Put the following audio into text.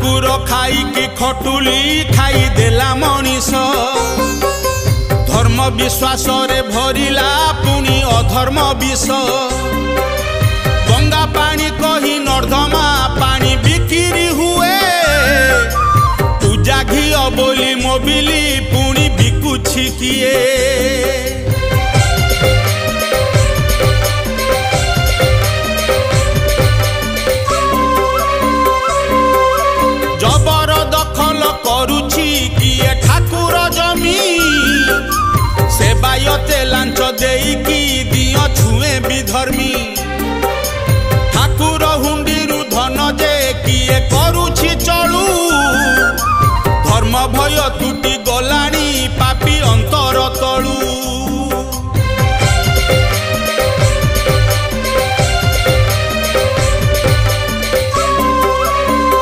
ठाकुर खाई कि खटुली खाई देला मनीष धर्म विश्वास रे भरिला पुनी अधर्म विष गंगा पानी कही नर्दमा पानी बिक्री हुए पूजा घी बोली मोबिली पुनी बिकुछि किए